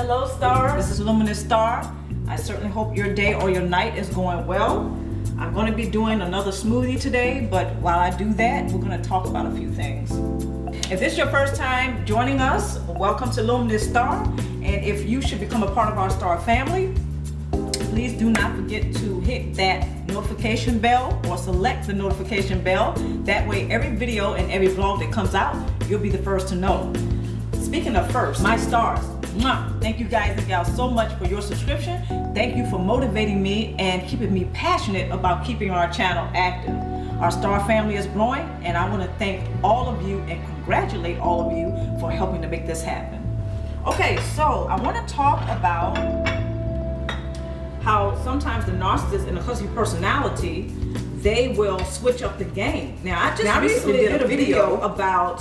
Hello stars, this is Luminousz Ztarr. I certainly hope your day or your night is going well. I'm going to be doing another smoothie today, but while I do that, we're going to talk about a few things. If this is your first time joining us, welcome to Luminousz Ztarr. And if you should become a part of our Ztarr family, please do not forget to hit that notification bell or select the notification bell. That way every video and every vlog that comes out, you'll be the first to know. Speaking of first, my stars, thank you guys and gals so much for your subscription. Thank you for motivating me and keeping me passionate about keeping our channel active. Our Ztarr family is growing, and I want to thank all of you and congratulate all of you for helping to make this happen. Okay, so I want to talk about how sometimes the narcissist and the cluster personality, they will switch up the game. Now, I just recently did a video about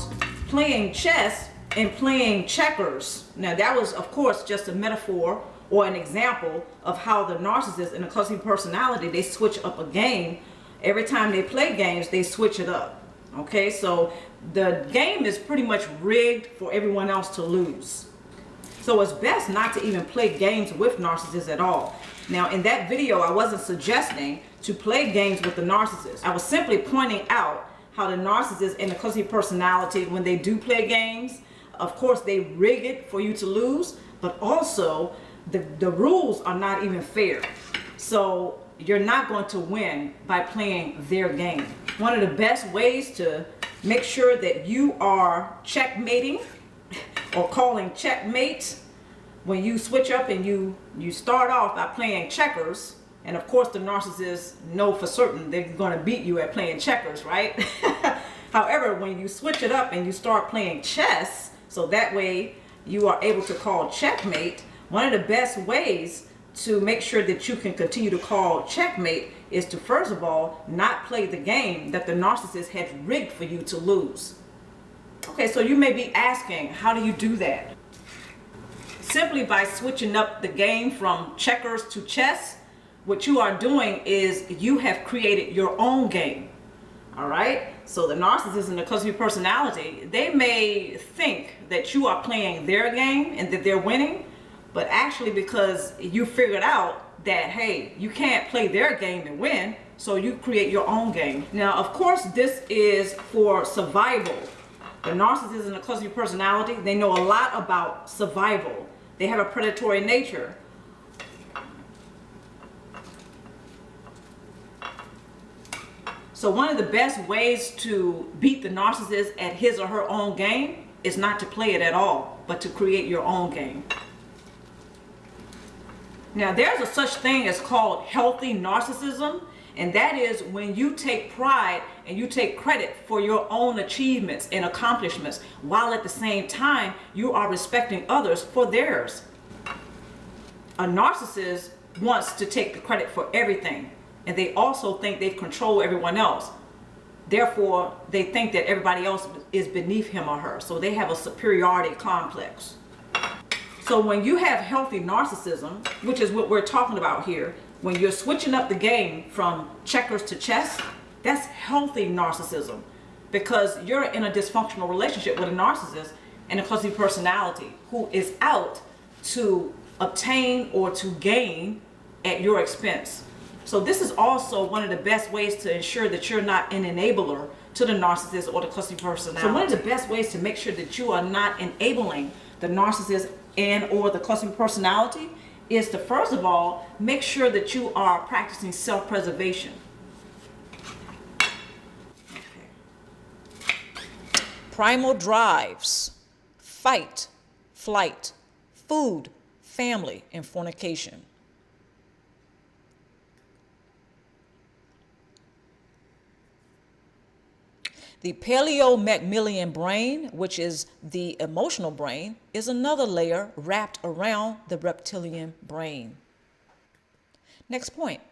playing chess and playing checkers. Now, that was, of course, just a metaphor or an example of how the narcissist and the cluster personality, they switch up a game. Every time they play games, they switch it up. Okay, so the game is pretty much rigged for everyone else to lose. So it's best not to even play games with narcissists at all. Now, in that video, I wasn't suggesting to play games with the narcissist. I was simply pointing out how the narcissist and the cluster personality, when they do play games, of course, they rig it for you to lose, but also the rules are not even fair. So you're not going to win by playing their game. One of the best ways to make sure that you are checkmating or calling checkmate, when you switch up and you start off by playing checkers, and of course the narcissists know for certain they're going to beat you at playing checkers, right? However, when you switch it up and you start playing chess, so that way you are able to call checkmate, one of the best ways to make sure that you can continue to call checkmate is to, first of all, not play the game that the narcissist has rigged for you to lose. Okay, so you may be asking, how do you do that? Simply by switching up the game from checkers to chess. What you are doing is you have created your own game. All right, so the narcissist and the cluster personality, they may think that you are playing their game and that they're winning, but actually because you figured out that, hey, you can't play their game and win, so you create your own game. Now, of course, this is for survival. The narcissist and the cluster personality, they know a lot about survival. They have a predatory nature. So one of the best ways to beat the narcissist at his or her own game is not to play it at all, but to create your own game. Now, there's a such thing as called healthy narcissism, and that is when you take pride and you take credit for your own achievements and accomplishments, while at the same time you are respecting others for theirs. A narcissist wants to take the credit for everything, and they also think they control everyone else. Therefore, they think that everybody else is beneath him or her, so they have a superiority complex. So when you have healthy narcissism, which is what we're talking about here, when you're switching up the game from checkers to chess, that's healthy narcissism, because you're in a dysfunctional relationship with a narcissist and a cluster personality who is out to obtain or to gain at your expense. So this is also one of the best ways to ensure that you're not an enabler to the narcissist or the cluster personality. So one of the best ways to make sure that you are not enabling the narcissist and or the cluster personality is to, first of all, make sure that you are practicing self-preservation. Okay. Primal drives: fight, flight, food, family, and fornication. The paleo-Macmillan brain, which is the emotional brain, is another layer wrapped around the reptilian brain. Next point.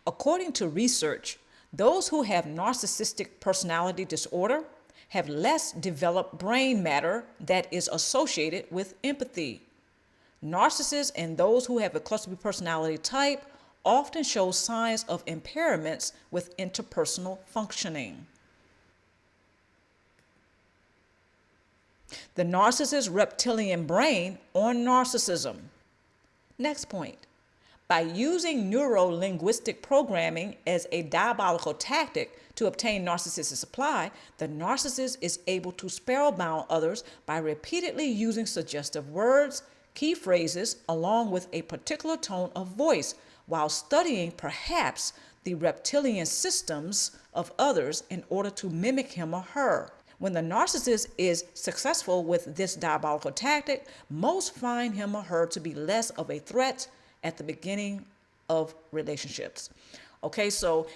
According to research, those who have narcissistic personality disorder have less developed brain matter that is associated with empathy. Narcissists and those who have a cluster personality type often show signs of impairments with interpersonal functioning. The narcissist's reptilian brain on narcissism. Next point. By using neuro-linguistic programming as a diabolical tactic to obtain narcissistic supply, the narcissist is able to spellbound others by repeatedly using suggestive words, key phrases, along with a particular tone of voice, while studying perhaps the reptilian systems of others in order to mimic him or her. When the narcissist is successful with this diabolical tactic, most find him or her to be less of a threat at the beginning of relationships. Okay, so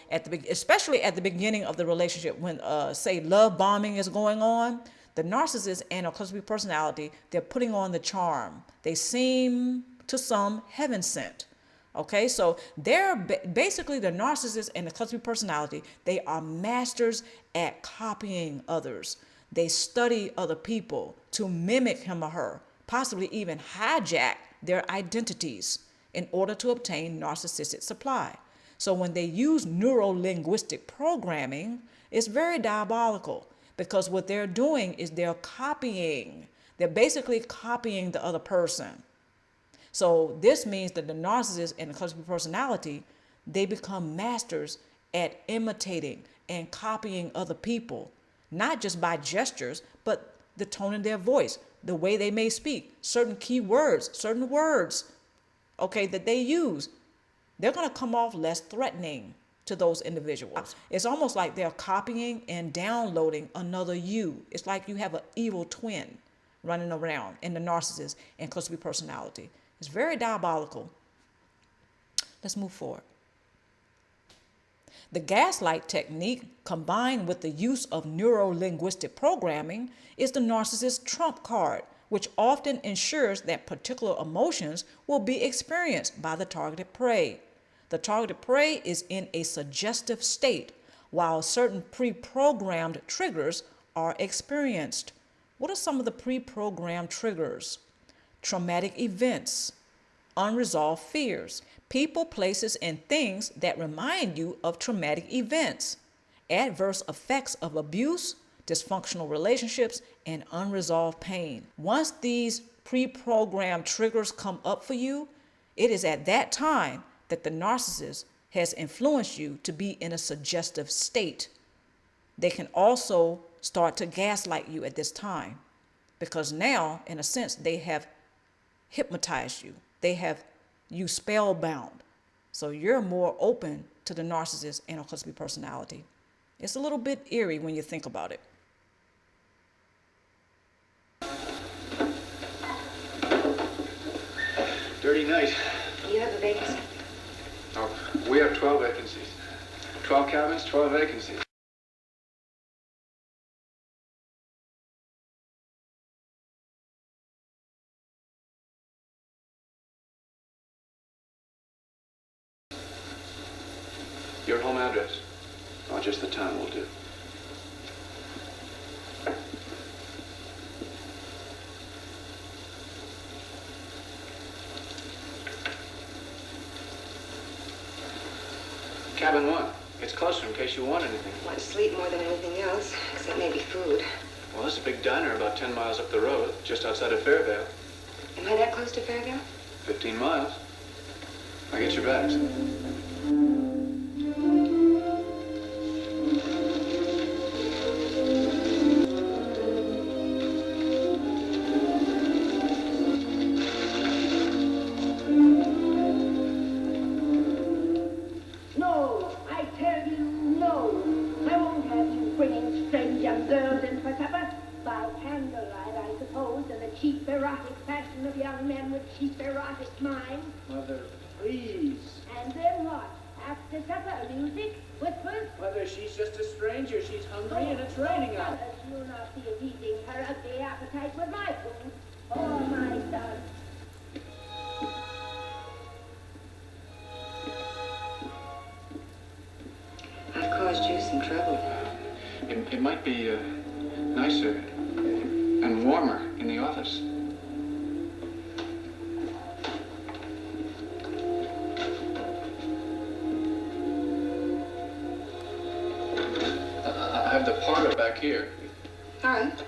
especially at the beginning of the relationship, when say love bombing is going on, the narcissist and narcissistic personality, they're putting on the charm. They seem to some heaven sent. Okay, so they're basically the narcissist and the narcissistic personality. They are masters at copying others. They study other people to mimic him or her, possibly even hijack their identities in order to obtain narcissistic supply. So when they use neuro-linguistic programming, it's very diabolical because what they're doing is they're copying. They're basically copying the other person. So this means that the narcissist and the narcissistic personality, they become masters at imitating and copying other people, not just by gestures, but the tone in their voice, the way they may speak, certain key words, certain words, okay, that they use. They're going to come off less threatening to those individuals. It's almost like they're copying and downloading another you. It's like you have an evil twin running around in the narcissist and narcissistic personality. It's very diabolical. Let's move forward. The gaslight technique, combined with the use of neuro-linguistic programming, is the narcissist's trump card, which often ensures that particular emotions will be experienced by the targeted prey. The targeted prey is in a suggestive state, while certain pre-programmed triggers are experienced. What are some of the pre-programmed triggers? Traumatic events, unresolved fears, people, places, and things that remind you of traumatic events, adverse effects of abuse, dysfunctional relationships, and unresolved pain. Once these pre-programmed triggers come up for you, it is at that time that the narcissist has influenced you to be in a suggestive state. They can also start to gaslight you at this time because now, in a sense, they have hypnotized you. They have you spellbound. So you're more open to the narcissist and narcissistic personality. It's a little bit eerie when you think about it. Dirty night. You have a vacancy? Oh, we have 12 vacancies. 12 cabins, 12 vacancies. Your home address? Oh, just the town will do. Cabin 1. It's closer in case you want anything. I want sleep more than anything else, except maybe food. Well, there's a big diner about 10 miles up the road, just outside of Fairvale. Am I that close to Fairvale? 15 miles. I'll get your bags. Cheap erotic fashion of young men with cheap erotic minds. Mother, please. And then what? After supper, music, whispers? Mother, she's just a stranger. She's hungry and it's raining out. You'll not be appeasing her ugly appetite with my food. Oh, my son. I've caused you some trouble. It might be nicer and warmer in the office. I have the parlor back here. All right.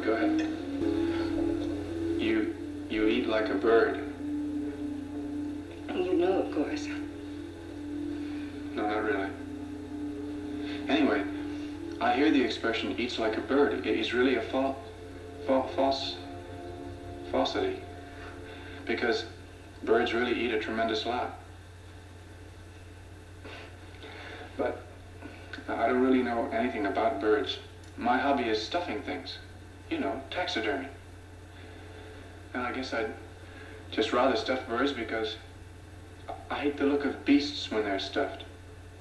go ahead. You eat like a bird. You know, of course. No, not really. Anyway, I hear the expression eats like a bird. It's really a falsity. Because birds really eat a tremendous lot. But I don't really know anything about birds. My hobby is stuffing things. You know, taxidermy. And I guess I'd just rather stuff birds because I hate the look of beasts when they're stuffed.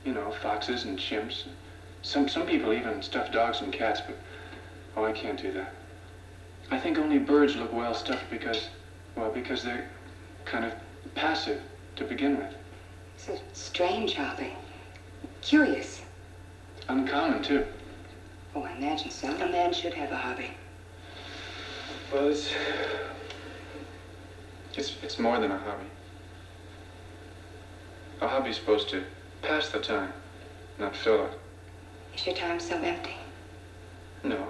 You know, foxes and chimps. Some people even stuff dogs and cats, but oh, I can't do that. I think only birds look well stuffed because they're kind of passive to begin with. It's a strange hobby. Curious. Uncommon, too. Oh, I imagine so. A man should have a hobby. Well, it's more than a hobby. A hobby's supposed to pass the time, not fill it. Is your time so empty? No.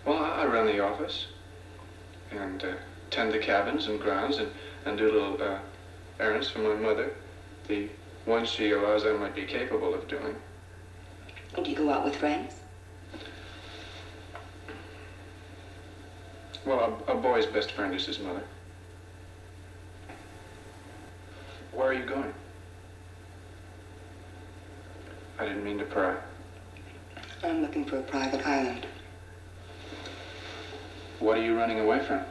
Well, I run the office and tend the cabins and grounds and do little errands for my mother. The ones she allows I might be capable of doing. Do you go out with friends? Well, a boy's best friend is his mother. Where are you going? I didn't mean to pry. I'm looking for a private island. What are you running away from?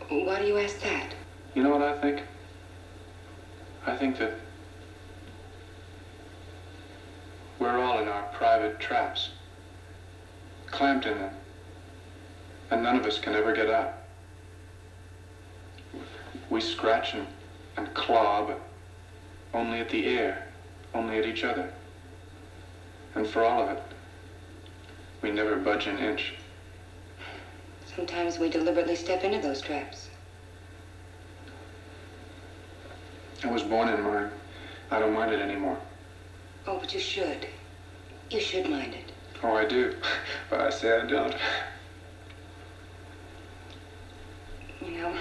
Why do you ask that? You know what I think? I think that we're all in our private traps, clamped in them, and none of us can ever get out. We scratch and claw, but only at the air, only at each other. And for all of it, we never budge an inch. Sometimes we deliberately step into those traps. I was born in mine. I don't mind it anymore. Oh, but you should. You should mind it. Oh, I do. But I say I don't. You know,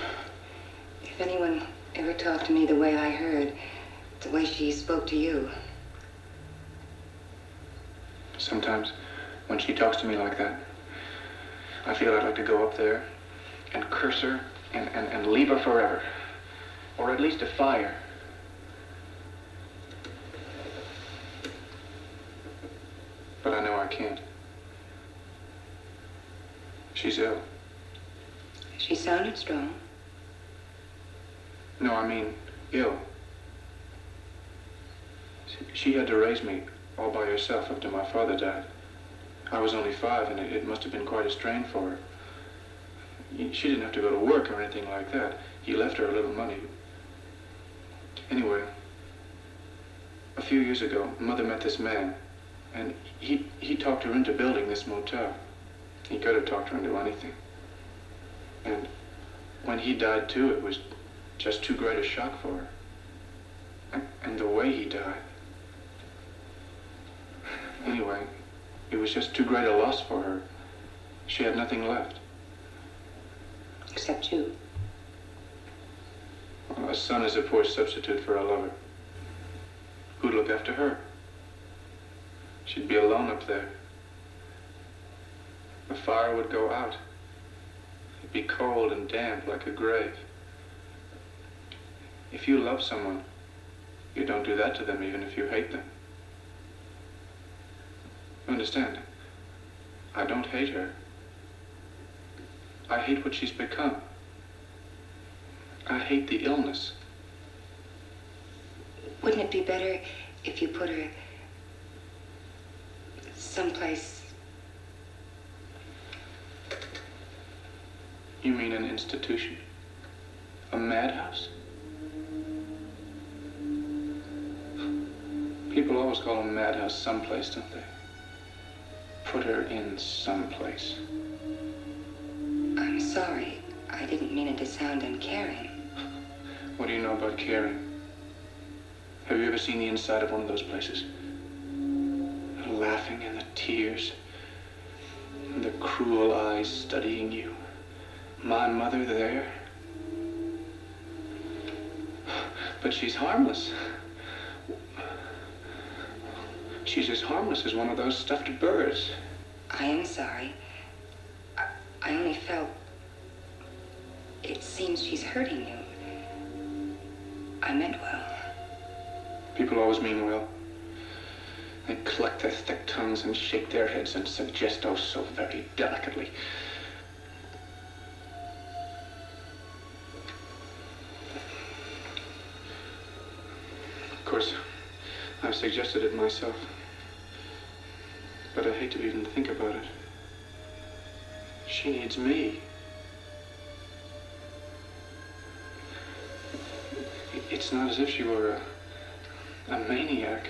if anyone ever talked to me the way I heard, the way she spoke to you. Sometimes, when she talks to me like that, I feel I'd like to go up there and curse her and leave her forever. Or at least defy her. But I know I can't. She's ill. She sounded strong. No, I mean, ill. She had to raise me all by herself after my father died. I was only 5, and it must have been quite a strain for her. She didn't have to go to work or anything like that. He left her a little money. Anyway, a few years ago, Mother met this man, and he talked her into building this motel. He could have talked her into anything. And when he died too, it was just too great a shock for her. And the way he died. Anyway, it was just too great a loss for her. She had nothing left. Except you. Well, a son is a poor substitute for a lover. Who'd look after her? She'd be alone up there. The fire would go out. It'd be cold and damp like a grave. If you love someone, you don't do that to them even if you hate them. You understand? I don't hate her. I hate what she's become. I hate the illness. Wouldn't it be better if you put her someplace? You mean an institution? A madhouse? People always call a madhouse someplace, don't they? Put her in someplace. I'm sorry. I didn't mean it to sound uncaring. What do you know about caring? Have you ever seen the inside of one of those places? A laughing and the tears and the cruel eyes studying you. My mother there. But she's harmless. She's as harmless as one of those stuffed birds. I am sorry. I only felt... It seems she's hurting you. I meant well. People always mean well. They cluck their thick tongues and shake their heads and suggest oh so very delicately. Of course, I've suggested it myself. But I hate to even think about it. She needs me. It's not as if she were a maniac,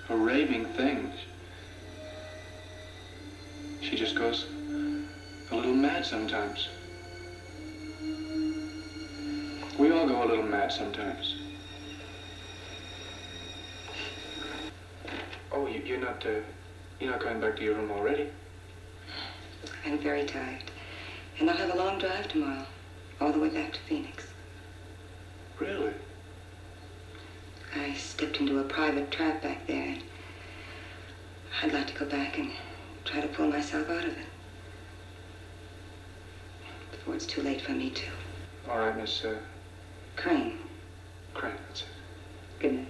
a raving thing. She just goes a little mad sometimes. We all go a little mad sometimes. Oh, you're not going back to your room already? I'm very tired. And I'll have a long drive tomorrow, all the way back to Phoenix. Really? I stepped into a private trap back there, and I'd like to go back and try to pull myself out of it. Before it's too late for me, too. All right, Miss, Crane. Crane, that's it. Good night.